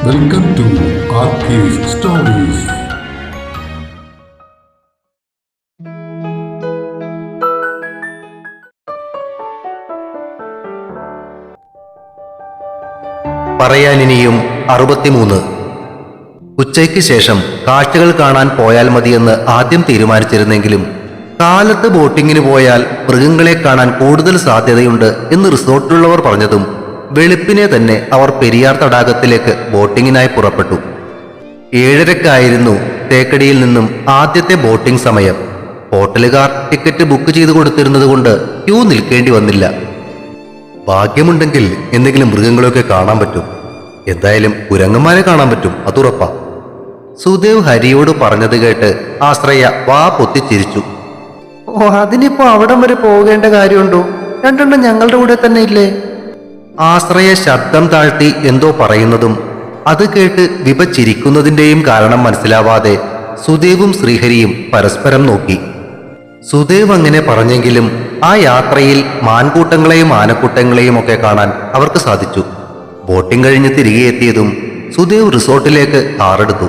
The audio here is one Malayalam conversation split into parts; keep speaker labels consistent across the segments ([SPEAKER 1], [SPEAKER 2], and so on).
[SPEAKER 1] വെൽക്കം ടു ആർക്കേസ് സ്റ്റോറീസ്.
[SPEAKER 2] പറയാനിനിയും 63. ഉച്ചയ്ക്ക് ശേഷം കാഴ്ചകൾ കാണാൻ പോയാൽ മതിയെന്ന് ആദ്യം തീരുമാനിച്ചിരുന്നെങ്കിലും കാലത്ത് ബോട്ടിങ്ങിന് പോയാൽ മൃഗങ്ങളെ കാണാൻ കൂടുതൽ സാധ്യതയുണ്ട് എന്ന് റിസോർട്ടിലുള്ളവർ പറഞ്ഞതും വെളുപ്പിനെ തന്നെ അവർ പെരിയാർ തടാകത്തിലേക്ക് ബോട്ടിങ്ങിനായി പുറപ്പെട്ടു. 7:30-ക്കായിരുന്നു തേക്കടിയിൽ നിന്നും ആദ്യത്തെ ബോട്ടിംഗ് സമയം. ഹോട്ടലുകാർ ടിക്കറ്റ് ബുക്ക് ചെയ്ത് കൊടുത്തിരുന്നത് കൊണ്ട് ക്യൂ നിൽക്കേണ്ടി വന്നില്ല. ഭാഗ്യമുണ്ടെങ്കിൽ എന്തെങ്കിലും മൃഗങ്ങളൊക്കെ കാണാൻ പറ്റും. എന്തായാലും കുരങ്ങന്മാരെ കാണാൻ പറ്റും, അതുറപ്പാ. സുദേവ് ഹരിയോട് പറഞ്ഞത് കേട്ട് ആശ്രയ വാ പൊത്തിച്ചിരിച്ചു. ഓ, അതിനിപ്പോ അവിടം വരെ പോകേണ്ട കാര്യമുണ്ടോ? രണ്ടെണ്ണം ഞങ്ങളുടെ കൂടെ തന്നെ ഇല്ലേ? ആശ്രയ ശബ്ദം താഴ്ത്തി എന്തോ പറയുന്നതും അത് കേട്ട് വിഭ ചിരിക്കുന്നതിന്റെയും കാരണം മനസ്സിലാവാതെ സുദേവും ശ്രീഹരിയും പരസ്പരം നോക്കി. സുദേവ് അങ്ങനെ പറഞ്ഞെങ്കിലും ആ യാത്രയിൽ മാൻകൂട്ടങ്ങളെയും ആനക്കൂട്ടങ്ങളെയും ഒക്കെ കാണാൻ അവർക്ക് സാധിച്ചു. ബോട്ടിംഗ് കഴിഞ്ഞ് തിരികെ എത്തിയതും സുദേവ് റിസോർട്ടിലേക്ക് കാറെടുത്തു.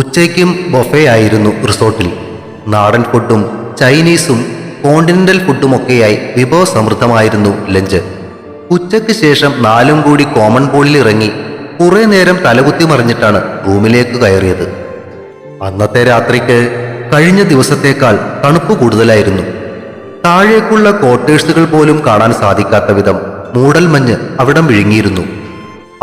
[SPEAKER 2] ഉച്ചയ്ക്കും ബൊഫേ ആയിരുന്നു റിസോർട്ടിൽ. നാടൻ ഫുഡും ചൈനീസും കോണ്ടിനെന്റൽ ഫുഡുമൊക്കെയായി വിഭവസമൃദ്ധമായിരുന്നു ലഞ്ച്. ഉച്ചയ്ക്ക് ശേഷം 4 കൂടി കോമൺ പൂളിൽ ഇറങ്ങി കുറെ നേരം തലകുത്തി മറിഞ്ഞിട്ടാണ് റൂമിലേക്ക് കയറിയത്. അന്നത്തെ രാത്രിക്ക് കഴിഞ്ഞ ദിവസത്തേക്കാൾ തണുപ്പ് കൂടുതലായിരുന്നു. താഴേക്കുള്ള ക്വാർട്ടേഴ്സുകൾ പോലും കാണാൻ സാധിക്കാത്ത വിധം മൂടൽമഞ്ഞ് അവിടം വിഴുങ്ങിയിരുന്നു.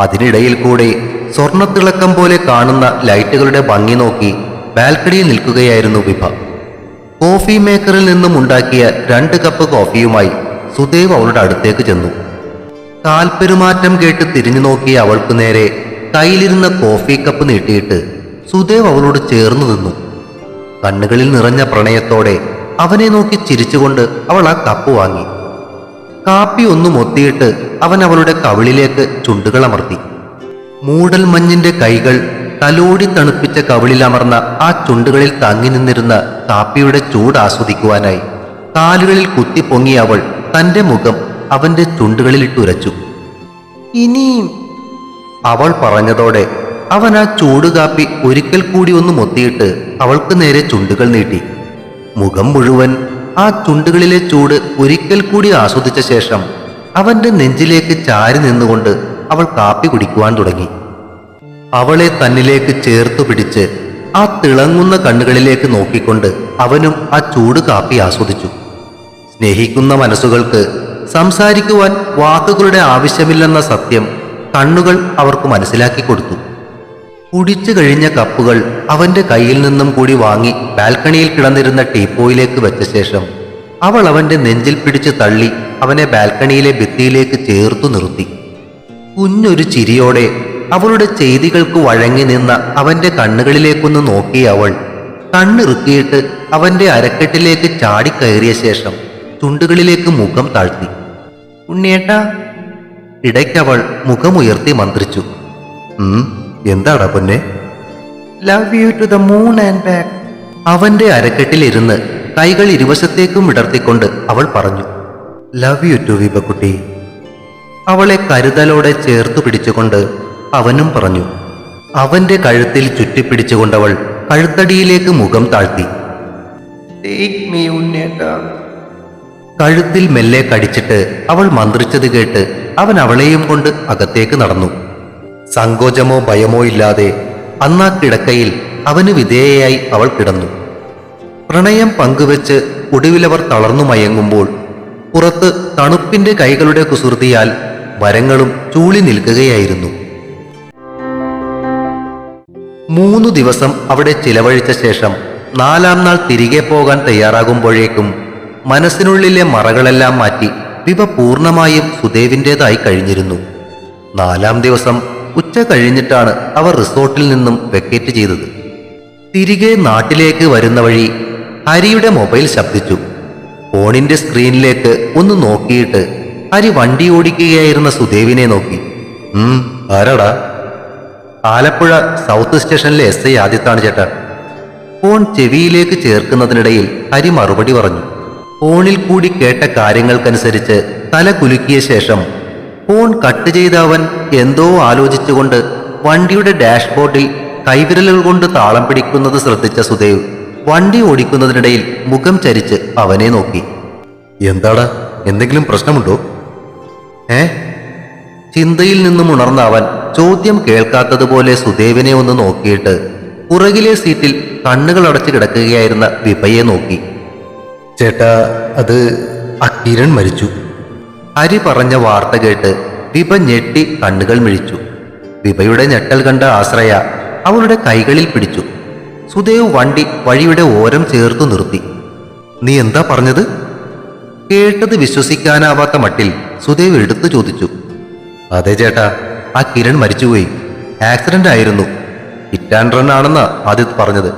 [SPEAKER 2] അതിനിടയിൽ കൂടെ സ്വർണ്ണത്തിളക്കം പോലെ കാണുന്ന ലൈറ്റുകളുടെ ഭംഗി നോക്കി ബാൽക്കണിയിൽ നിൽക്കുകയായിരുന്നു വിഭ. കോഫി മേക്കറിൽ നിന്നും ഉണ്ടാക്കിയ 2 കപ്പ് കോഫിയുമായി സുദേവ് അവളുടെ അടുത്തേക്ക് ചെന്നു. കാൽപ്പെരുമാറ്റം കേട്ട് തിരിഞ്ഞു നോക്കിയ അവൾക്ക് നേരെ കയ്യിലിരുന്ന കോഫി കപ്പ് നീട്ടിയിട്ട് സുദേവ് അവളോട് ചേർന്നു നിന്നു. കണ്ണുകളിൽ നിറഞ്ഞ പ്രണയത്തോടെ അവനെ നോക്കി ചിരിച്ചുകൊണ്ട് അവൾ ആ കപ്പ് വാങ്ങി. കാപ്പി ഒന്നു മൊത്തിയിട്ട് അവൻ അവളുടെ കവിളിലേക്ക് ചുണ്ടുകളമർത്തി. മൂടൽ മഞ്ഞിന്റെ കൈകൾ തലോടി തണുപ്പിച്ച കവിളിലമർന്ന ആ ചുണ്ടുകളിൽ തങ്ങി നിന്നിരുന്ന കാപ്പിയുടെ ചൂട് ആസ്വദിക്കുവാനായി കാലുകളിൽ കുത്തിപ്പൊങ്ങി അവൾ തന്റെ മുഖം അവന്റെ ചുണ്ടുകളിലിട്ടുരച്ചു. ഇനിയും അവൾ പറഞ്ഞതോടെ അവൻ ആ ചൂടുകാപ്പി ഒരിക്കൽ കൂടി ഒന്ന് മൊത്തിയിട്ട് അവൾക്ക് നേരെ ചുണ്ടുകൾ നീട്ടി. മുഖം മുഴുവൻ ആ ചുണ്ടുകളിലെ ചൂട് ഒരിക്കൽ കൂടി ആസ്വദിച്ച ശേഷം അവന്റെ നെഞ്ചിലേക്ക് ചാരി നിന്നുകൊണ്ട് അവൾ കാപ്പി കുടിക്കുവാൻ തുടങ്ങി. അവളെ തന്നിലേക്ക് ചേർത്തു പിടിച്ച് ആ തിളങ്ങുന്ന കണ്ണുകളിലേക്ക് നോക്കിക്കൊണ്ട് അവനും ആ ചൂട് കാപ്പി ആസ്വദിച്ചു. സ്നേഹിക്കുന്ന മനസ്സുകൾക്ക് സംസാരിക്കുവാൻ വാക്കുകളുടെ ആവശ്യമില്ലെന്ന സത്യം കണ്ണുകൾ അവർക്ക് മനസ്സിലാക്കി കൊടുത്തു. കുടിച്ചു കഴിഞ്ഞ കപ്പുകൾ അവന്റെ കയ്യിൽ നിന്നും കൂടി വാങ്ങി ബാൽക്കണിയിൽ കിടന്നിരുന്ന ടീപ്പോയിലേക്ക് വെച്ച ശേഷം അവൾ അവന്റെ നെഞ്ചിൽ പിടിച്ച് തള്ളി അവനെ ബാൽക്കണിയിലെ ഭിത്തിയിലേക്ക് ചേർത്തു നിർത്തി. കുഞ്ഞൊരു ചിരിയോടെ അവളുടെ ചെയ്തികൾക്ക് വഴങ്ങി നിന്ന അവന്റെ കണ്ണുകളിലേക്കൊന്ന് നോക്കിയ അവൾ കണ്ണിറുക്കിയിട്ട് അവന്റെ അരക്കെട്ടിലേക്ക് ചാടിക്കയറിയ ശേഷം ചുണ്ടുകളിലേക്ക് മുഖം താഴ്ത്തി. ഉണ്ണിയേട്ടാ, ഇടയ്ക്കവൾ മുഖമുയർത്തി മന്ത്രിച്ചു. എന്താടാ പൊന്നെ? Love you to the moon and back. അവന്റെ അരക്കെട്ടിലിരുന്ന് കൈകൾ ഇരുവശത്തേക്കും വിടർത്തിക്കൊണ്ട് അവൾ പറഞ്ഞു. ലവ് യു ടു വിഭക്കുട്ടി. അവളെ കരുതലോടെ ചേർത്തു പിടിച്ചുകൊണ്ട് അവനും പറഞ്ഞു. അവന്റെ കഴുത്തിൽ ചുറ്റിപ്പിടിച്ചുകൊണ്ടവൾ കഴുത്തടിയിലേക്ക് മുഖം താഴ്ത്തി. ടേക്ക് മീ ഉണ്ണിയേട്ടാ. കഴുത്തിൽ മെല്ലെ കടിച്ചിട്ട് അവൾ മന്ത്രിച്ചത് കേട്ട് അവൻ അവളെയും കൊണ്ട് അകത്തേക്ക് നടന്നു. സങ്കോചമോ ഭയമോ ഇല്ലാതെ അന്നാ കിടക്കയിൽ അവന് വിധേയയായി അവൾ കിടന്നു. പ്രണയം പങ്കുവെച്ച് ഒടുവിലവർ തളർന്നു മയങ്ങുമ്പോൾ പുറത്ത് തണുപ്പിന്റെ കൈകളുടെ കുസൃതിയാൽ മരങ്ങളും ചൂളി നിൽക്കുകയായിരുന്നു. 3 ദിവസം അവിടെ ചിലവഴിച്ച ശേഷം 4-ാം നാൾ തിരികെ പോകാൻ തയ്യാറാകുമ്പോഴേക്കും മനസ്സിനുള്ളിലെ മറകളെല്ലാം മാറ്റി വിഭ പൂർണ്ണമായും സുദേവിൻ്റെതായി കഴിഞ്ഞിരുന്നു. 4-ാം ദിവസം ഉച്ച കഴിഞ്ഞിട്ടാണ് അവർ റിസോർട്ടിൽ നിന്നും വെക്കേറ്റ് ചെയ്തത്. തിരികെ നാട്ടിലേക്ക് വരുന്ന വഴി ഹരിയുടെ മൊബൈൽ ശബ്ദിച്ചു. ഫോണിന്റെ സ്ക്രീനിലേക്ക് ഒന്ന് നോക്കിയിട്ട് ഹരി വണ്ടി ഓടിക്കുകയായിരുന്ന സുദേവിനെ നോക്കി. ആരാടാ? ആലപ്പുഴ സൗത്ത് സ്റ്റേഷനിലെ SI ആദിത്താണ് ചേട്ടാ. ഫോൺ ചെവിയിലേക്ക് ചേർക്കുന്നതിനിടയിൽ ഹരി മറുപടി പറഞ്ഞു. ഫോണിൽ കൂടി കേട്ട കാര്യങ്ങൾക്കനുസരിച്ച് തല കുലുക്കിയ ശേഷം ഫോൺ കട്ട് ചെയ്ത അവൻ എന്തോ ആലോചിച്ചുകൊണ്ട് വണ്ടിയുടെ ഡാഷ്ബോർഡിൽ കൈവിരലുകൾ കൊണ്ട് താളം പിടിക്കുന്നത് ശ്രദ്ധിച്ച സുദേവ് വണ്ടി ഓടിക്കുന്നതിനിടയിൽ മുഖം ചരിച്ച് അവനെ നോക്കി. എന്താടാ, എന്തെങ്കിലും പ്രശ്നമുണ്ടോ? ചിന്തയിൽ നിന്നും ഉണർന്ന അവൻ ചോദ്യം കേൾക്കാത്തതുപോലെ സുദേവിനെ ഒന്ന് നോക്കിയിട്ട് പുറകിലെ സീറ്റിൽ കണ്ണുകൾ അടച്ചു കിടക്കുകയായിരുന്ന വിഭയെ നോക്കി. ചേട്ടാ, അത് ആ കിരൺ മരിച്ചു. ഹരി പറഞ്ഞ വാർത്ത കേട്ട് വിഭ ഞെട്ടി കണ്ണുകൾ മിഴിച്ചു. വിഭയുടെ ഞെട്ടൽ കണ്ട ആശ്രയ അവളുടെ കൈകളിൽ പിടിച്ചു. സുദേവ് വണ്ടി വഴിയുടെ ഓരം ചേർത്തു നിർത്തി. നീ എന്താ പറഞ്ഞത്? കേട്ടത് വിശ്വസിക്കാനാവാത്ത മട്ടിൽ സുദേവ് എടുത്തു ചോദിച്ചു. അതെ ചേട്ടാ, ആ കിരൺ മരിച്ചുപോയി. ആക്സിഡന്റ് ആയിരുന്നു. ഹിറ്റ് ആൻഡ് റൺ ആണെന്നാ ആദിത് പറഞ്ഞത്.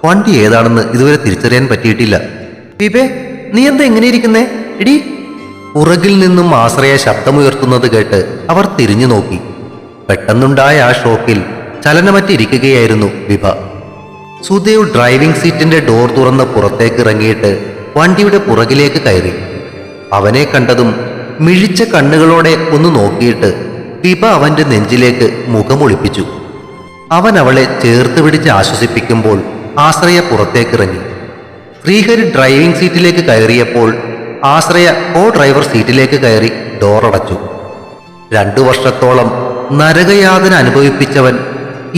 [SPEAKER 2] വണ്ടി ഏതാണെന്ന് ഇതുവരെ തിരിച്ചറിയാൻ പറ്റിയിട്ടില്ല. വിഭേ, നീ എന്താ എങ്ങനെ ഇരിക്കുന്നേ? എടി. പുറകിൽ നിന്നും ആശ്രയ ശബ്ദമുയർത്തുന്നത് കേട്ട് അവർ തിരിഞ്ഞു നോക്കി. പെട്ടെന്നുണ്ടായ ആ ഷോക്കിൽ ചലനമറ്റിരിക്കുകയായിരുന്നു വിഭ. സുദേവ് ഡ്രൈവിംഗ് സീറ്റിന്റെ ഡോർ തുറന്ന് പുറത്തേക്ക് ഇറങ്ങിയിട്ട് വണ്ടിയുടെ പുറകിലേക്ക് കയറി. അവനെ കണ്ടതും മിഴിച്ച കണ്ണുകളോടെ ഒന്ന് നോക്കിയിട്ട് വിഭ അവന്റെ നെഞ്ചിലേക്ക് മുഖമൊളിപ്പിച്ചു. അവൻ അവളെ ചേർത്ത് പിടിച്ച് ആശ്വസിപ്പിക്കുമ്പോൾ ആശ്രയ പുറത്തേക്കിറങ്ങി. ശ്രീഹരി ഡ്രൈവിംഗ് സീറ്റിലേക്ക് കയറിയപ്പോൾ ആശ്രയ കോ ഡ്രൈവർ സീറ്റിലേക്ക് കയറി ഡോറടച്ചു. 2 വർഷത്തോളം നരകയാതന അനുഭവിപ്പിച്ചവൻ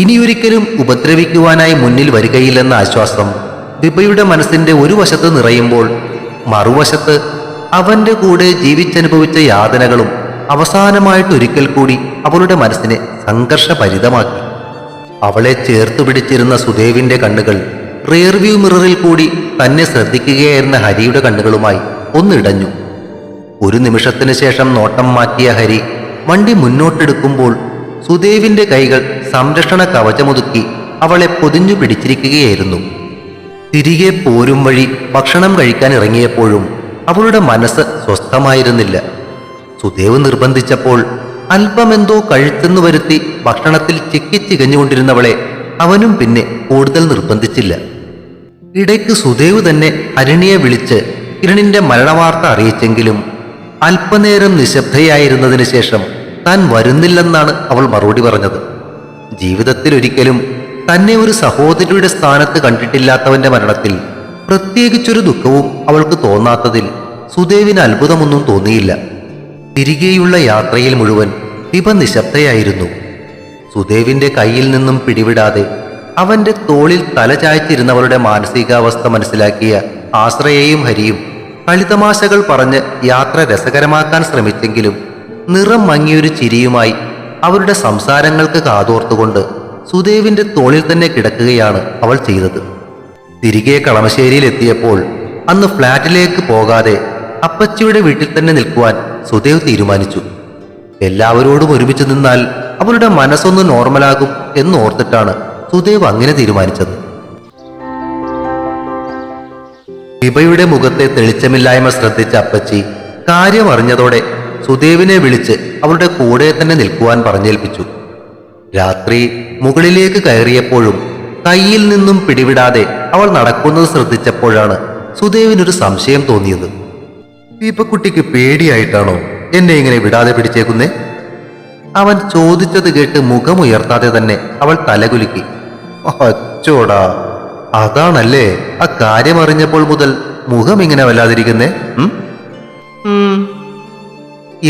[SPEAKER 2] ഇനിയൊരിക്കലും ഉപദ്രവിക്കുവാനായി മുന്നിൽ വരികയില്ലെന്ന ആശ്വാസം വിഭയുടെ മനസ്സിന്റെ ഒരു വശത്ത് നിറയുമ്പോൾ മറുവശത്ത് അവന്റെ കൂടെ ജീവിച്ചനുഭവിച്ച യാതനകളും അവസാനമായിട്ടൊരിക്കൽ കൂടി അവളുടെ മനസ്സിനെ സംഘർഷഭരിതമാക്കി. അവളെ ചേർത്തു പിടിച്ചിരുന്ന സുദേവിന്റെ കണ്ണുകൾ റിയർവ്യൂ മിററിൽ കൂടി തന്നെ ശ്രദ്ധിക്കുകയായിരുന്ന ഹരിയുടെ കണ്ണുകളുമായി ഒന്നിടഞ്ഞു. ഒരു നിമിഷത്തിന് ശേഷം നോട്ടം മാറ്റിയ ഹരി വണ്ടി മുന്നോട്ടെടുക്കുമ്പോൾ സുദേവിന്റെ കൈകൾ സംരക്ഷണ കവചമൊതുക്കി അവളെ പൊതിഞ്ഞു പിടിച്ചിരിക്കുകയായിരുന്നു. തിരികെ പോരും വഴി ഭക്ഷണം കഴിക്കാൻ ഇറങ്ങിയപ്പോഴും അവളുടെ മനസ്സ് സ്വസ്ഥമായിരുന്നില്ല. സുദേവ് നിർബന്ധിച്ചപ്പോൾ അല്പമെന്തോ കഴിച്ചെന്നു വരുത്തി ഭക്ഷണത്തിൽ ചിക്കിച്ചികഞ്ഞുകൊണ്ടിരുന്നവളെ അവനും പിന്നെ കൂടുതൽ നിർബന്ധിച്ചില്ല. ഇടയ്ക്ക് സുദേവ് തന്നെ അരുണിയെ വിളിച്ച് കിരണിന്റെ മരണവാർത്ത അറിയിച്ചെങ്കിലും അല്പനേരം നിശബ്ദയായിരുന്നതിന് ശേഷം താൻ വരുന്നില്ലെന്നാണ് അവൾ മറുപടി പറഞ്ഞത്. ജീവിതത്തിൽ ഒരിക്കലും തന്നെ ഒരു സഹോദരിയുടെ സ്ഥാനത്ത് കണ്ടിട്ടില്ലാത്തവന്റെ മരണത്തിൽ പ്രത്യേകിച്ചൊരു ദുഃഖവും അവൾക്ക് തോന്നാത്തതിൽ സുദേവിന് അത്ഭുതമൊന്നും തോന്നിയില്ല. തിരികെയുള്ള യാത്രയിൽ മുഴുവൻ വിഭ നിശബ്ദയായിരുന്നു. സുദേവിന്റെ കയ്യിൽ നിന്നും പിടിവിടാതെ അവന്റെ തോളിൽ തല ചായ്ച്ചിരുന്നവളുടെ മാനസികാവസ്ഥ മനസ്സിലാക്കിയ ആശ്രയയും ഹരിയും കളിതമാശകൾ പറഞ്ഞ് യാത്ര രസകരമാക്കാൻ ശ്രമിച്ചെങ്കിലും നിറം മങ്ങിയൊരു ചിരിയുമായി അവരുടെ സംസാരങ്ങൾക്ക് കാതോർത്തുകൊണ്ട് സുദേവിന്റെ തോളിൽ തന്നെ കിടക്കുകയാണ് അവൾ ചെയ്തത്. തിരികെ കളമശ്ശേരിയിൽ എത്തിയപ്പോൾ അന്ന് ഫ്ലാറ്റിലേക്ക് പോകാതെ അപ്പച്ചിയുടെ വീട്ടിൽ തന്നെ നിൽക്കുവാൻ സുദേവ് തീരുമാനിച്ചു. എല്ലാവരോടും ഒരുമിച്ച് നിന്നാൽ അവരുടെ മനസ്സൊന്ന് നോർമലാകും എന്നോർത്തിട്ടാണ് സുദേവ് അങ്ങനെ തീരുമാനിച്ചത്. വിഭയുടെ മുഖത്തെ തെളിച്ചമില്ലായ്മ ശ്രദ്ധിച്ച അപ്പച്ചി കാര്യം അറിഞ്ഞതോടെ സുദേവിനെ വിളിച്ച് അവളുടെ കൂടെ തന്നെ നിൽക്കുവാൻ പറഞ്ഞേൽപ്പിച്ചു. രാത്രി മുകളിലേക്ക് കയറിയപ്പോഴും കയ്യിൽ നിന്നും പിടിവിടാതെ അവൾ നടക്കുന്നത് ശ്രദ്ധിച്ചപ്പോഴാണ് സുദേവിനൊരു സംശയം തോന്നിയത്. വിഭക്കുട്ടിക്ക് പേടിയായിട്ടാണോ എന്നെ ഇങ്ങനെ വിടാതെ പിടിച്ചേക്കുന്നേ? അവൻ ചോദിച്ചത് കേട്ട് മുഖമുയർത്താതെ തന്നെ അവൾ തലകുലുക്കി. അച്ചോടാ, അതാണല്ലേ ആ കാര്യം അറിഞ്ഞപ്പോൾ മുതൽ മുഖം ഇങ്ങനെ വല്ലാതിരിക്കുന്നേ?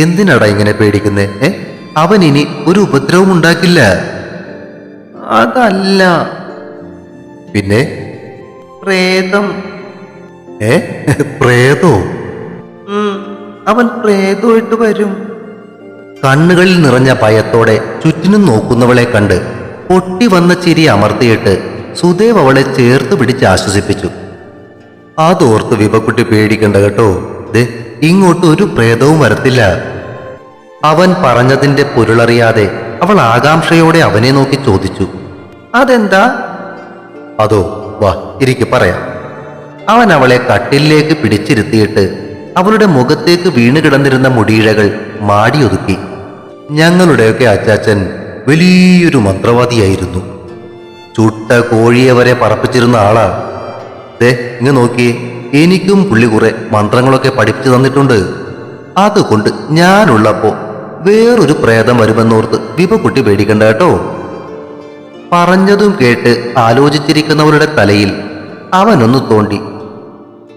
[SPEAKER 2] എന്തിനാടാ ഇങ്ങനെ പേടിക്കുന്നേ? അവൻ ഇനി ഒരു ഉപദ്രവം ഉണ്ടാക്കില്ല. അതല്ല. പിന്നെ? പ്രേതം. പ്രേതോ? അവൻ പ്രേതമായിട്ട് വരും. കണ്ണുകളിൽ നിറഞ്ഞ ഭയത്തോടെ ചുറ്റിനും നോക്കുന്നവളെ കണ്ട് പൊട്ടി വന്ന ചിരി അമർത്തിയിട്ട് സുദേവ് അവളെ ചേർത്ത് പിടിച്ച് ആശ്വസിപ്പിച്ചു. അതോർത്ത് വിഭക്കുട്ടി പേടിക്കണ്ട കേട്ടോ. ഇങ്ങോട്ട് ഒരു പ്രേതവും വരത്തില്ല. അവൻ പറഞ്ഞതിന്റെ പൊരുളറിയാതെ അവൾ ആകാംക്ഷയോടെ അവനെ നോക്കി ചോദിച്ചു. അതെന്താ? അതോ, വാ ഇരിക്ക് പറയാം. അവൻ അവളെ കട്ടിലേക്ക് പിടിച്ചിരുത്തിയിട്ട് അവളുടെ മുഖത്തേക്ക് വീണ് കിടന്നിരുന്ന മുടിയിഴകൾ മാടിയൊതുക്കി. ഞങ്ങളുടെയൊക്കെ അച്ചാച്ചൻ വലിയൊരു മന്ത്രവാദിയായിരുന്നു. ചുട്ട കോഴിയെ വരെ പറപ്പിച്ചിരുന്ന ആളാ. ഇങ്ങ് നോക്കിയേ, എനിക്കും പുള്ളി കുറെ മന്ത്രങ്ങളൊക്കെ പഠിപ്പിച്ചു തന്നിട്ടുണ്ട്. അതുകൊണ്ട് ഞാനുള്ളപ്പോ വേറൊരു പ്രേതം വരുമെന്നോർത്ത് വിഭക്കുട്ടി പേടിക്കണ്ട കേട്ടോ. പറഞ്ഞതും കേട്ട് ആലോചിച്ചിരിക്കുന്നവരുടെ തലയിൽ അവനൊന്ന് തോണ്ടി.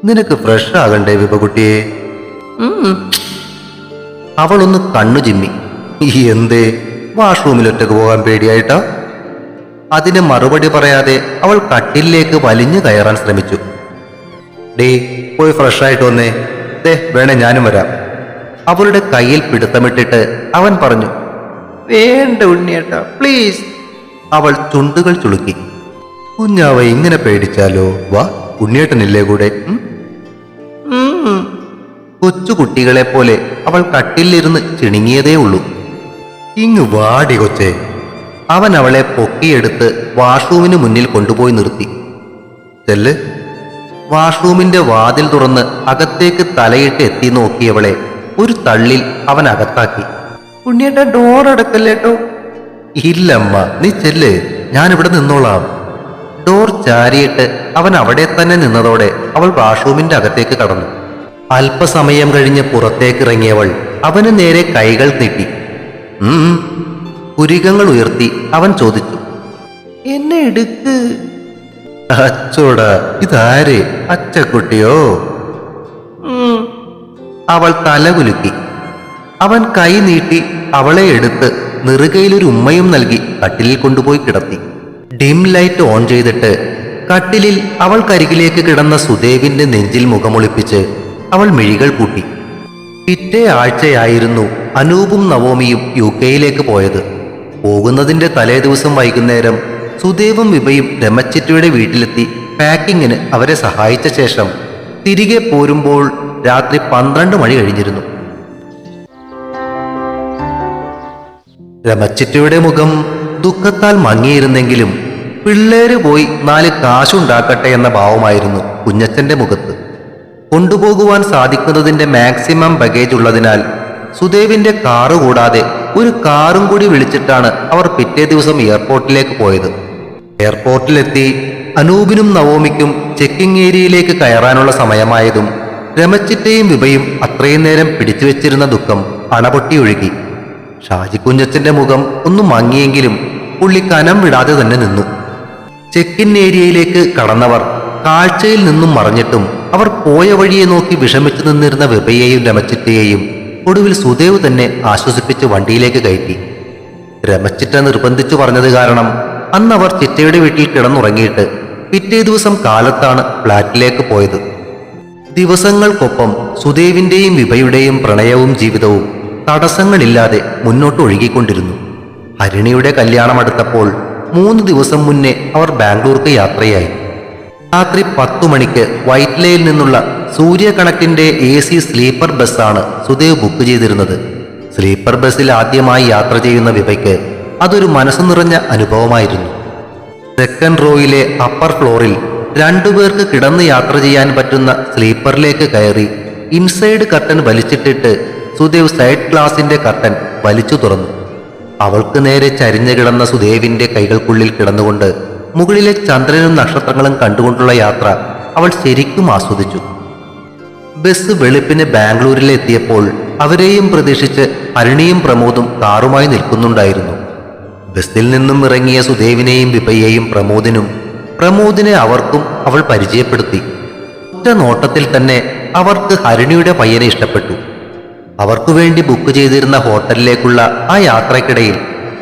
[SPEAKER 2] നിനക്ക് ഫ്രഷ് ആകണ്ടേ വിഭകുട്ടിയെ? അവളൊന്ന് കണ്ണു ചിമ്മി. എന്തേ, വാഷ്റൂമിൽ ഒറ്റക്ക് പോകാൻ പേടിയായിട്ടാ? അതിന് മറുപടി പറയാതെ അവൾ കട്ടിലേക്ക് വലിഞ്ഞു കയറാൻ ശ്രമിച്ചു. ഡേ, പോയി ഫ്രഷായിട്ട് വന്നേ. വേണേ ഞാനും വരാം. അവളുടെ കയ്യിൽ പിടുത്തമിട്ടിട്ട് അവൻ പറഞ്ഞു. വേണ്ട ഉണ്ണിയേട്ടാ, പ്ലീസ്. അവൾ ചുണ്ടുകൾ ചുളുക്കി. കുഞ്ഞാവ ഇങ്ങനെ പേടിച്ചാലോ? വാ, ഉണ്ണിയേട്ടനില്ലേ കൂടെ? കൊച്ചുകുട്ടികളെ പോലെ അവൾ കട്ടിലിരുന്ന് ചിണുങ്ങിയതേ ഉള്ളൂ. ഇങ്ങ് വാടി കൊച്ചേ. അവൻ അവളെ പൊക്കിയെടുത്ത് വാഷ്റൂമിന് മുന്നിൽ കൊണ്ടുപോയി നിർത്തി. ചെല്ല്. വാഷ്റൂമിന്റെ വാതിൽ തുറന്ന് അകത്തേക്ക് തലയിട്ട് എത്തി നോക്കിയവളെ ഒരു തള്ളിൽ അവൻ അകത്താക്കി. ഉണ്ണിയേട്ട, ഡോർ അടക്കല്ലേട്ടോ? ഇല്ലമ്മ, നീ ചെല്ല്, ഞാനിവിടെ നിന്നോളാം. ഡോർ ചാരിയിട്ട് അവൻ അവിടെ തന്നെ നിന്നതോടെ അവൾ വാഷ്റൂമിന്റെ അകത്തേക്ക് കടന്നു. അല്പസമയം കഴിഞ്ഞ് പുറത്തേക്കിറങ്ങിയവൾ അവന് നേരെ കൈകൾ നീട്ടി. പുരികങ്ങൾ ഉയർത്തി അവൻ ചോദിച്ചു. എന്നെ എടുക്ക്. അച്ചോടാ, ഇതാര്? അച്ചക്കുട്ടിയോ? അവൾ തലകുലുക്കി. അവൻ കൈ നീട്ടി അവളെ എടുത്ത് നെറുകയിലൊരു ഉമ്മയും നൽകി കട്ടിലിൽ കൊണ്ടുപോയി കിടത്തി. ഡിം ലൈറ്റ് ഓൺ ചെയ്തിട്ട് കട്ടിലിൽ അവൾക്കരികിലേക്ക് കിടന്ന സുദേവിന്റെ നെഞ്ചിൽ മുഖമൊളിപ്പിച്ച് അവൾ മിഴികൾ പൂട്ടി. പിറ്റേ ആഴ്ചയായിരുന്നു അനൂപും നവോമിയും UK പോയത്. പോകുന്നതിന്റെ തലേ ദിവസം വൈകുന്നേരം സുദേവും വിഭയും രമച്ചിറ്റയുടെ വീട്ടിലെത്തി പാക്കിങ്ങിന് അവരെ സഹായിച്ച ശേഷം തിരികെ പോരുമ്പോൾ രാത്രി 12 മണി കഴിഞ്ഞിരുന്നു. രമച്ചിറ്റയുടെ മുഖം ദുഃഖത്താൽ മങ്ങിയിരുന്നെങ്കിലും പിള്ളേര് പോയി 4 കാശുണ്ടാക്കട്ടെ എന്ന ഭാവമായിരുന്നു കുഞ്ഞച്ചന്റെ മുഖത്ത്. കൊണ്ടുപോകുവാൻ സാധിക്കുന്നതിന്റെ മാക്സിമം ബഗേജ് ഉള്ളതിനാൽ സുദേവിന്റെ കാറ് കൂടാതെ ഒരു കാറും കൂടി വിളിച്ചിട്ടാണ് അവർ പിറ്റേ ദിവസം എയർപോർട്ടിലേക്ക് പോയത്. എയർപോർട്ടിലെത്തി അനൂപിനും നവോമിക്കും ചെക്കിംഗ് ഏരിയയിലേക്ക് കയറാനുള്ള സമയമായതും രമച്ചിറ്റയും വിഭയും അത്രയും നേരം പിടിച്ചു വെച്ചിരുന്ന ദുഃഖം അണപൊട്ടിയൊഴുകി. ഷാജി കുഞ്ഞച്ചന്റെ മുഖം ഒന്ന് മങ്ങിയെങ്കിലും പുള്ളി കനം വിടാതെ തന്നെ നിന്നു. ചെക്കിൻ ഏരിയയിലേക്ക് കടന്നവർ കാഴ്ചയിൽ നിന്നും മറഞ്ഞിട്ടും അവർ പോയ വഴിയെ നോക്കി വിഷമിച്ചു നിന്നിരുന്ന വിഭയെയും രമച്ചിറ്റയെയും ഒടുവിൽ സുദേവ് തന്നെ ആശ്വസിപ്പിച്ച് വണ്ടിയിലേക്ക് കയറ്റി. രമച്ചിറ്റ നിർബന്ധിച്ചു പറഞ്ഞത് കാരണം അന്നവർ ചിറ്റയുടെ വീട്ടിൽ കിടന്നുറങ്ങിയിട്ട് പിറ്റേ ദിവസം കാലത്താണ് ഫ്ലാറ്റിലേക്ക് പോയത്. ദിവസങ്ങൾക്കൊപ്പം സുദേവിന്റെയും വിഭയുടെയും പ്രണയവും ജീവിതവും തടസ്സങ്ങളില്ലാതെ മുന്നോട്ട് ഒഴുകിക്കൊണ്ടിരുന്നു. ഹരിണിയുടെ കല്യാണം അടുത്തപ്പോൾ 3 ദിവസം മുന്നേ അവർ ബാംഗ്ലൂർക്ക് യാത്രയായി. രാത്രി 10 മണിക്ക് വൈറ്റ്ലയിൽ നിന്നുള്ള സൂര്യ കണക്റ്റിന്റെ AC സ്ലീപ്പർ ബസ്സാണ് സുദേവ് ബുക്ക് ചെയ്തിരുന്നത്. സ്ലീപ്പർ ബസ്സിൽ ആദ്യമായി യാത്ര ചെയ്യുന്ന വിഭയ്ക്ക് അതൊരു മനസ്സു നിറഞ്ഞ അനുഭവമായിരുന്നു. സെക്കൻഡ് റോയിലെ അപ്പർ ഫ്ലോറിൽ 2 പേർക്ക് കിടന്ന് യാത്ര ചെയ്യാൻ പറ്റുന്ന സ്ലീപ്പറിലേക്ക് കയറി ഇൻസൈഡ് കർട്ടൻ വലിച്ചിട്ടിട്ട് സുദേവ് സൈഡ് ക്ലാസിന്റെ കർട്ടൻ വലിച്ചു തുറന്നു. അവൾക്ക് നേരെ ചരിഞ്ഞു കിടന്ന സുദേവിന്റെ കൈകൾക്കുള്ളിൽ കിടന്നുകൊണ്ട് മുകളിലെ ചന്ദ്രനും നക്ഷത്രങ്ങളും കണ്ടുകൊണ്ടുള്ള യാത്ര അവൾ ശരിക്കും ആസ്വദിച്ചു. ബസ് വെളുപ്പിന് ബാംഗ്ലൂരിലെത്തിയപ്പോൾ അവരെയും പ്രതീക്ഷിച്ച് ഹരിണിയും പ്രമോദും കാറുമായി നിൽക്കുന്നുണ്ടായിരുന്നു. ബസ്സിൽ നിന്നും ഇറങ്ങിയ സുദേവിനെയും വിഭയെയും പ്രമോദിനെ അവർക്കും അവൾ പരിചയപ്പെടുത്തി. ഒറ്റ നോട്ടത്തിൽ തന്നെ അവർക്ക് ഹരിണിയുടെ പയ്യനെ ഇഷ്ടപ്പെട്ടു. അവർക്കു വേണ്ടി ബുക്ക് ചെയ്തിരുന്ന ഹോട്ടലിലേക്കുള്ള ആ യാത്രക്കിടയിൽ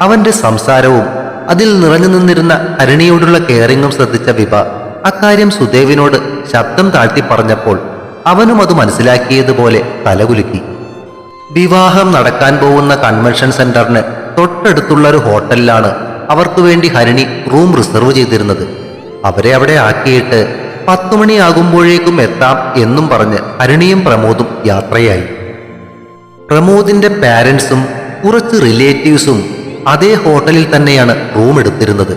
[SPEAKER 2] അവന്റെ സംസാരവും അതിൽ നിറഞ്ഞു നിന്നിരുന്ന ഹരിണിയോടുള്ള കെയറിങ്ങും ശ്രദ്ധിച്ച വിഭ അക്കാര്യം സുദേവിനോട് ശബ്ദം താഴ്ത്തി പറഞ്ഞപ്പോൾ അവനും അത് മനസ്സിലാക്കിയതുപോലെ തലകുലുക്കി. വിവാഹം നടക്കാൻ പോകുന്ന കൺവെൻഷൻ സെന്ററിന് തൊട്ടടുത്തുള്ള ഒരു ഹോട്ടലിലാണ് അവർക്ക് വേണ്ടി ഹരിണി റൂം റിസർവ് ചെയ്തിരുന്നത്. അവരെ അവിടെ ആക്കിയിട്ട് 10 മണിയാകുമ്പോഴേക്കും എത്താം എന്നും പറഞ്ഞ് ഹരിണിയും പ്രമോദും യാത്രയായി. പ്രമോദിന്റെ പാരൻസും കുറച്ച് റിലേറ്റീവ്സും അതേ ഹോട്ടലിൽ തന്നെയാണ് റൂം എടുത്തിരുന്നത്.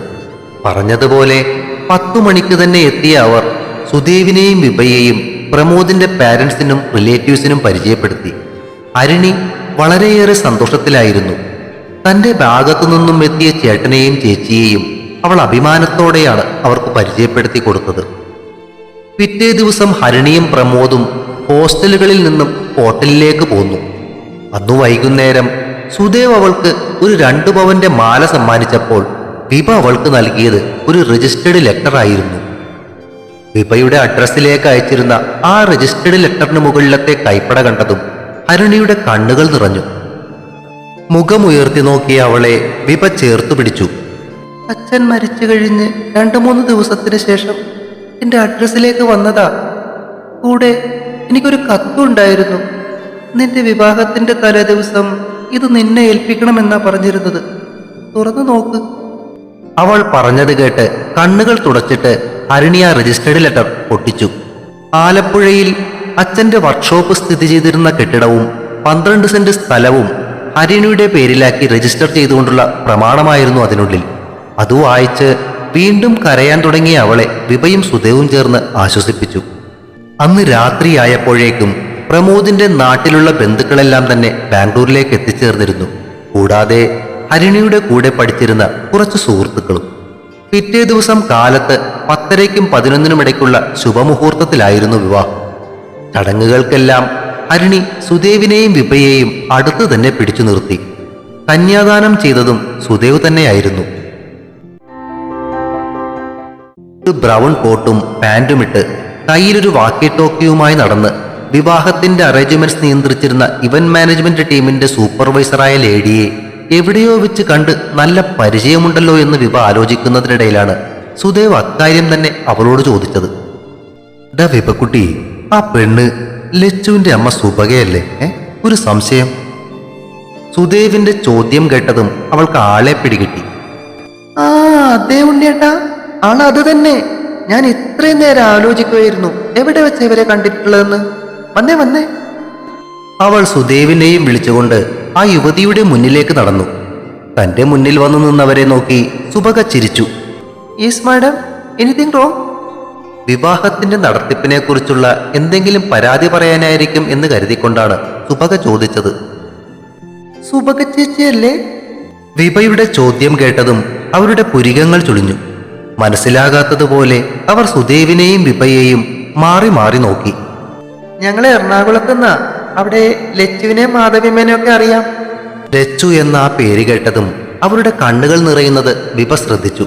[SPEAKER 2] പറഞ്ഞതുപോലെ 10 മണിക്ക് തന്നെ എത്തിയ അവർ സുദേവിനെയും വിഭയെയും പ്രമോദിന്റെ പാരൻസിനും റിലേറ്റീവ്സിനും പരിചയപ്പെടുത്തി. ഹരിണി വളരെയേറെ സന്തോഷത്തിലായിരുന്നു. തന്റെ ഭാഗത്തു നിന്നും എത്തിയ ചേട്ടനെയും ചേച്ചിയെയും അവൾ അഭിമാനത്തോടെയാണ് അവർക്ക് പരിചയപ്പെടുത്തി കൊടുത്തത്. പിറ്റേ ദിവസം ഹരിണിയും പ്രമോദും ഹോസ്റ്റലുകളിൽ നിന്നും ഹോട്ടലിലേക്ക് പോന്നു. അന്നു വൈകുന്നേരം സുദേവ് അവൾക്ക് ഒരു 2 പവന്റെ മാല സമ്മാനിച്ചപ്പോൾ വിഭ അവൾക്ക് നൽകിയത് ഒരു രജിസ്റ്റേർഡ് ലെറ്റർ ആയിരുന്നു. വിഭയുടെ അഡ്രസ്സിലേക്ക് അയച്ചിരുന്ന ആ രജിസ്റ്റേർഡ് ലെറ്ററിന് മുകളിലത്തെ കൈപ്പട കണ്ടതും ഹരിണിയുടെ കണ്ണുകൾ നിറഞ്ഞു. മുഖമുയർത്തി നോക്കിയ അവളെ വിഭ ചേർത്തു പിടിച്ചു. അച്ഛൻ മരിച്ചു കഴിഞ്ഞ് 2-3 ദിവസത്തിന് ശേഷം എൻ്റെ അഡ്രസ്സിലേക്ക് വന്നതാ. കൂടെ എനിക്കൊരു കത്തുണ്ടായിരുന്നു. നിന്റെ വിവാഹത്തിന്റെ തലേ ദിവസം ഇത് നിന്നെ ഏൽപ്പിക്കണമെന്നാ പറഞ്ഞിരുന്നത്. തുറന്നു നോക്ക്. അവൾ പറഞ്ഞത് കേട്ട് കണ്ണുകൾ തുടച്ചിട്ട് ഹരിണി ആ രജിസ്റ്റേർഡ് ലെറ്റർ പൊട്ടിച്ചു. ആലപ്പുഴയിൽ അച്ഛന്റെ വർക്ക്ഷോപ്പ് സ്ഥിതി ചെയ്തിരുന്ന കെട്ടിടവും 12 സെന്റ് സ്ഥലവും ഹരിണിയുടെ പേരിലാക്കി രജിസ്റ്റർ ചെയ്തുകൊണ്ടുള്ള പ്രമാണമായിരുന്നു അതിനുള്ളിൽ. അത് വായിച്ച് വീണ്ടും കരയാൻ തുടങ്ങിയ അവളെ വിഭയും സുദേവും ചേർന്ന് ആശ്വസിപ്പിച്ചു. അന്ന് രാത്രിയായപ്പോഴേക്കും പ്രമോദിന്റെ നാട്ടിലുള്ള ബന്ധുക്കളെല്ലാം തന്നെ ബാംഗ്ലൂരിലേക്ക് എത്തിച്ചേർന്നിരുന്നു. കൂടാതെ ഹരിണിയുടെ കൂടെ പഠിച്ചിരുന്ന കുറച്ച് സുഹൃത്തുക്കളും. പിറ്റേ ദിവസം കാലത്ത് 10:30-ക്കും 11-നും ഇടയ്ക്കുള്ള ശുഭമുഹൂർത്തത്തിലായിരുന്നു വിവാഹം. ചടങ്ങുകൾക്കെല്ലാം ഹരിണി സുദേവിനെയും വിഭയെയും അടുത്ത് തന്നെ പിടിച്ചു നിർത്തി. കന്യാദാനം ചെയ്തതും സുദേവ് തന്നെയായിരുന്നു. ഒരു ബ്രൗൺ കോട്ടും പാൻറ്റുമിട്ട് കയ്യിലൊരു വാക്കി ടോക്കിയുമായി നടന്ന് വിവാഹത്തിന്റെ അറേഞ്ച്മെന്റ്സ് നിയന്ത്രിച്ചിരുന്ന ഇവന്റ് മാനേജ്മെന്റ് ടീമിന്റെ സൂപ്പർവൈസറായ ലേഡിയെ എവിടെയോ വെച്ച് കണ്ട് നല്ല പരിചയമുണ്ടല്ലോ എന്ന് വിഭ ആലോചിക്കുന്നതിനിടയിലാണ് സുദേവ് അക്കാര്യം തന്നെ അവളോട് ചോദിച്ചത്. ഡാ വിഭക്കുട്ടി, ആ പെണ്ണ് ലച്ചുവിന്റെ അമ്മ സുഭകയല്ലേ? ഒരു സംശയം. സുദേവിന്റെ ചോദ്യം കേട്ടതും അവൾക്ക് ആളെ പിടികിട്ടി. ആ അതേ ഉണ്ണിയേട്ടാ, ആളത് തന്നെ. ഞാൻ ഇത്രയും നേരം ആലോചിക്കുകയായിരുന്നു എവിടെ വെച്ച് ഇവരെ കണ്ടിട്ടുള്ളതെന്ന്. വന്നേ വന്നേ. അവൾ സുദേവിനെയും വിളിച്ചുകൊണ്ട് ആ യുവതിയുടെ മുന്നിലേക്ക് നടന്നു. തന്റെ മുന്നിൽ വന്നു നിന്നവരെ നോക്കി സുഭക ചിരിച്ചു. Yes madam, anything wrong? വിവാഹത്തിന്റെ നടത്തിപ്പിനെ കുറിച്ചുള്ള എന്തെങ്കിലും പരാതി പറയാനായിരിക്കും എന്ന് കരുതിക്കൊണ്ടാണ് സുഭക ചോദിച്ചത്. സുഭക ചേച്ചിയല്ലേ? വിഭയുടെ ചോദ്യം കേട്ടതും അവരുടെ പുരികങ്ങൾ ചുളിഞ്ഞു. മനസ്സിലാകാത്തതുപോലെ അവർ സുദേവിനെയും വിഭയെയും മാറി മാറി നോക്കി. ഞങ്ങളെ എറണാകുളത്തുനിന്നാ. അവിടെ ലച്ചുവിനെയും മാധവിയമ്മേനെയും ഒക്കെ അറിയാം. ലച്ചു എന്ന ആ പേര് കേട്ടതും അവരുടെ കണ്ണുകൾ നിറയുന്നത് വിഭ ശ്രദ്ധിച്ചു.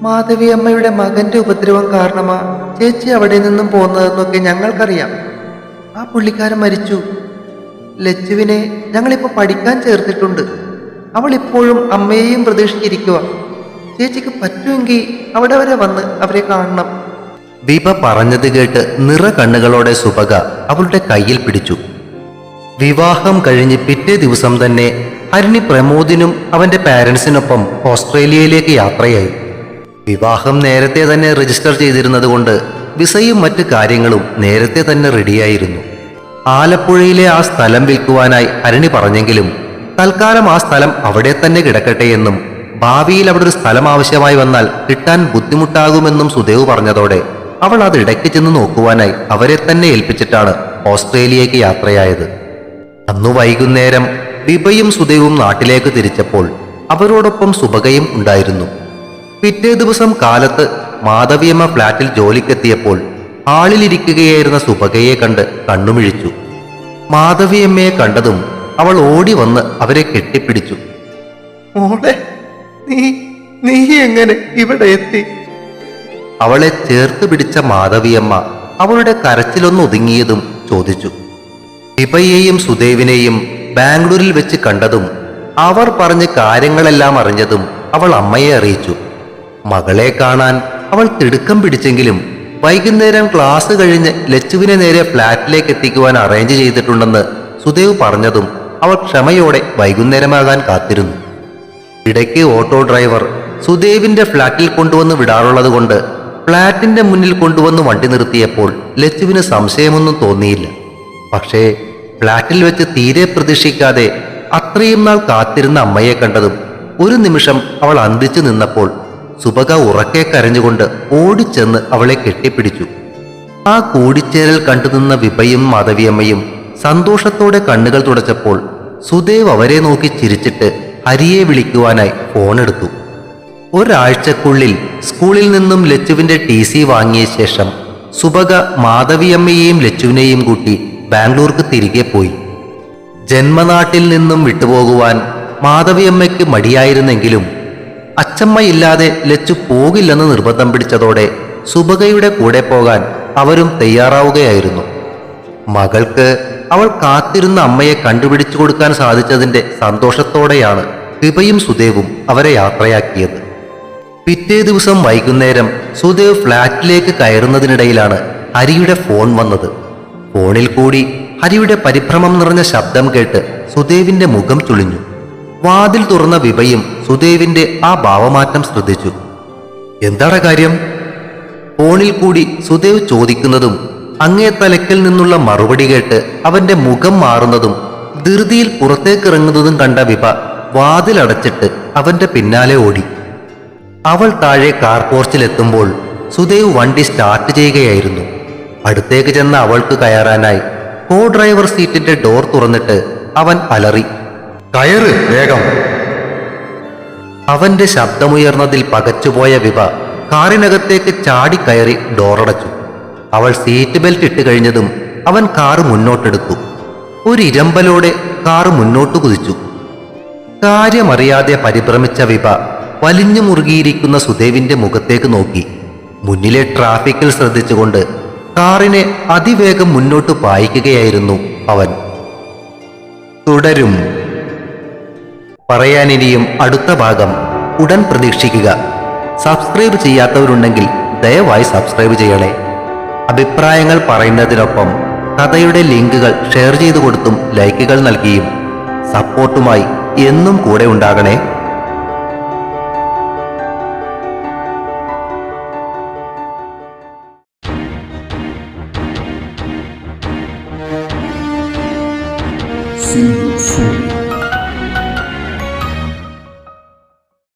[SPEAKER 2] മാധവിയമ്മയുടെ മകന്റെ ഉപദ്രവം കാരണമാ ചേച്ചി അവിടെ നിന്നും പോകുന്നതെന്നൊക്കെ ഞങ്ങൾക്കറിയാം. ആ പുള്ളിക്കാരൻ മരിച്ചു. ലച്ചുവിനെ ഞങ്ങളിപ്പോൾ പഠിക്കാൻ ചേർത്തിട്ടുണ്ട്. അവൾ ഇപ്പോഴും അമ്മയെയും പ്രതീക്ഷിച്ചിരിക്കുക. ചേച്ചിക്ക് പറ്റുമെങ്കിൽ അവിടെ വരെ വന്ന് അവരെ കാണണം. വിഭ പറഞ്ഞത് കേട്ട് നിറ കണ്ണുകളോടെ സുഭക അവളുടെ കയ്യിൽ പിടിച്ചു. വിവാഹം കഴിഞ്ഞ് പിറ്റേ ദിവസം തന്നെ ഹരിണി പ്രമോദിനും അവന്റെ പാരൻസിനൊപ്പം ഓസ്ട്രേലിയയിലേക്ക് യാത്രയായി. വിവാഹം നേരത്തെ തന്നെ രജിസ്റ്റർ ചെയ്തിരുന്നത് കൊണ്ട് വിസയും മറ്റു കാര്യങ്ങളും നേരത്തെ തന്നെ റെഡിയായിരുന്നു. ആലപ്പുഴയിലെ ആ സ്ഥലം വിൽക്കുവാനായി ഹരിണി പറഞ്ഞെങ്കിലും തൽക്കാലം ആ സ്ഥലം അവിടെ തന്നെ കിടക്കട്ടെ എന്നും ഭാവിയിൽ അവിടെ ഒരു സ്ഥലം ആവശ്യമായി വന്നാൽ കിട്ടാൻ ബുദ്ധിമുട്ടാകുമെന്നും സുദേവ് പറഞ്ഞതോടെ അവൾ അത് ഇടയ്ക്ക് ചെന്ന് നോക്കുവാനായി അവരെ തന്നെ ഏൽപ്പിച്ചിട്ടാണ് ഓസ്ട്രേലിയക്ക് യാത്രയായത്. അന്നു വൈകുന്നേരം വിഭയും സുദേവും നാട്ടിലേക്ക് തിരിച്ചപ്പോൾ അവരോടൊപ്പം സുഭകയും ഉണ്ടായിരുന്നു. പിറ്റേ ദിവസം കാലത്ത് മാധവിയമ്മ ഫ്ലാറ്റിൽ ജോലിക്കെത്തിയപ്പോൾ ഹാളിലിരിക്കുകയായിരുന്ന സുഭകയെ കണ്ട് കണ്ണുമിഴിച്ചു. മാധവിയമ്മയെ കണ്ടതും അവൾ ഓടി വന്ന് അവരെ കെട്ടിപ്പിടിച്ചു. മോളെ, നീ എങ്ങനെ ഇവിടെ എത്തി? അവളെ ചേർത്ത് പിടിച്ച മാധവിയമ്മ അവളുടെ കരച്ചിലൊന്ന് ഒതുങ്ങിയതും ചോദിച്ചു. വിഭയെയും സുദേവിനെയും ബാംഗ്ലൂരിൽ വെച്ച് കണ്ടതും അവർ പറഞ്ഞ കാര്യങ്ങളെല്ലാം അറിഞ്ഞതും അവൾ അമ്മയെ അറിയിച്ചു. മകളെ കാണാൻ അവൾ തിടുക്കം പിടിച്ചെങ്കിലും വൈകുന്നേരം ക്ലാസ് കഴിഞ്ഞ് ലച്ചുവിനെ നേരെ ഫ്ലാറ്റിലേക്ക് എത്തിക്കുവാൻ അറേഞ്ച് ചെയ്തിട്ടുണ്ടെന്ന് സുദേവ് പറഞ്ഞതും അവൾ ക്ഷമയോടെ വൈകുന്നേരമാകാൻ കാത്തിരുന്നു. ഇടയ്ക്ക് ഓട്ടോ ഡ്രൈവർ സുദേവിന്റെ ഫ്ലാറ്റിൽ കൊണ്ടുവന്ന് വിടാറുള്ളത് കൊണ്ട് ഫ്ലാറ്റിന്റെ മുന്നിൽ കൊണ്ടുവന്ന് വണ്ടി നിർത്തിയപ്പോൾ ലച്ചുവിന് സംശയമൊന്നും തോന്നിയില്ല. പക്ഷേ ഫ്ലാറ്റിൽ വെച്ച് തീരെ പ്രതീക്ഷിക്കാതെ അത്രയും നാൾ കാത്തിരുന്ന അമ്മയെ കണ്ടതും ഒരു നിമിഷം അവൾ അന്തിച്ചു നിന്നപ്പോൾ സുഭക ഉറക്കെ കരഞ്ഞുകൊണ്ട് ഓടിച്ചെന്ന് അവളെ കെട്ടിപ്പിടിച്ചു. ആ കൂടിച്ചേരൽ കണ്ടുനിന്ന വിഭയും മാധവിയമ്മയും സന്തോഷത്തോടെ കണ്ണുകൾ തുടച്ചപ്പോൾ സുദേവ് അവരെ നോക്കി ചിരിച്ചിട്ട് ഹരിയെ വിളിക്കുവാനായി ഫോണെടുത്തു. ഒരാഴ്ചക്കുള്ളിൽ സ്കൂളിൽ നിന്നും ലച്ചുവിന്റെ TC വാങ്ങിയ ശേഷം സുഭക മാധവിയമ്മയെയും ലച്ചുവിനെയും കൂട്ടി ബാംഗ്ലൂർക്ക് തിരികെ പോയി. ജന്മനാട്ടിൽ നിന്നും വിട്ടുപോകുവാൻ മാധവിയമ്മയ്ക്ക് മടിയായിരുന്നെങ്കിലും അച്ചമ്മയില്ലാതെ ലച്ചു പോകില്ലെന്ന് നിർബന്ധം പിടിച്ചതോടെ സുബകയുടെ കൂടെ പോകാൻ അവരും തയ്യാറാവുകയായിരുന്നു. മകൾക്ക് അവൾ കാത്തിരുന്ന അമ്മയെ കണ്ടുപിടിച്ചു കൊടുക്കാൻ സാധിച്ചതിന്റെ സന്തോഷത്തോടെയാണ് ഹിബയും സുദേവും അവരെ യാത്രയാക്കിയത്. പിറ്റേ ദിവസം വൈകുന്നേരം സുദേവ് ഫ്ലാറ്റിലേക്ക് കയറുന്നതിനിടയിലാണ് ഹരിയുടെ ഫോൺ വന്നത്. ഫോണിൽ കൂടി ഹരിയുടെ പരിഭ്രമം നിറഞ്ഞ ശബ്ദം കേട്ട് സുദേവിന്റെ മുഖം ചുളിഞ്ഞു. വാതിൽ തുറന്ന വിഭയും സുദേവിന്റെ ആ ഭാവമാറ്റം ശ്രദ്ധിച്ചു. എന്താണ് കാര്യം? ഫോണിൽ കൂടി സുദേവ് ചോദിക്കുന്നതും അങ്ങേ തലക്കിൽ നിന്നുള്ള മറുപടി കേട്ട് അവന്റെ മുഖം മാറുന്നതും ധൃതിയിൽ പുറത്തേക്കിറങ്ങുന്നതും കണ്ട വിഭ വാതിലടച്ചിട്ട് അവന്റെ പിന്നാലെ ഓടി. അവൾ താഴെ കാർ പോർച്ചിലെത്തുമ്പോൾ സുദേവ് വണ്ടി സ്റ്റാർട്ട് ചെയ്യുകയായിരുന്നു. അടുത്തേക്ക് ചെന്ന അവൾക്ക് കയറാനായി കോ ഡ്രൈവർ സീറ്റിന്റെ ഡോർ തുറന്നിട്ട് അവൻ അലറി,
[SPEAKER 1] കയറ് വേഗം.
[SPEAKER 2] അവന്റെ ശബ്ദമുയർന്നതിൽ പകച്ചുപോയ വിഭ കാറിനകത്തേക്ക് ചാടിക്കയറി ഡോറടച്ചു. അവൾ സീറ്റ് ബെൽറ്റ് ഇട്ട് കഴിഞ്ഞതും അവൻ കാറ് മുന്നോട്ടെടുത്തു. ഒരു ഇരമ്പലോടെ കാറ് മുന്നോട്ട് കുതിച്ചു. കാര്യമറിയാതെ പരിഭ്രമിച്ച വിഭ വലിഞ്ഞു മുറുകിയിരിക്കുന്ന സുദേവിന്റെ മുഖത്തേക്ക് നോക്കി. മുന്നിലെ ട്രാഫിക്കിൽ ശ്രദ്ധിച്ചുകൊണ്ട് കാറിനെ അതിവേഗം മുന്നോട്ട് പായിക്കുകയായിരുന്നു അവൻ. തുടരും. പറയാനിനിയും അടുത്ത ഭാഗം ഉടൻ പ്രതീക്ഷിക്കുക. സബ്സ്ക്രൈബ് ചെയ്യാത്തവരുണ്ടെങ്കിൽ ദയവായി സബ്സ്ക്രൈബ് ചെയ്യണേ. അഭിപ്രായങ്ങൾ പറയുന്നതിനൊപ്പം കഥയുടെ ലിങ്കുകൾ ഷെയർ ചെയ്തു കൊടുത്തും ലൈക്കുകൾ നൽകിയും സപ്പോർട്ടുമായി എന്നും കൂടെ ഉണ്ടാകണേ.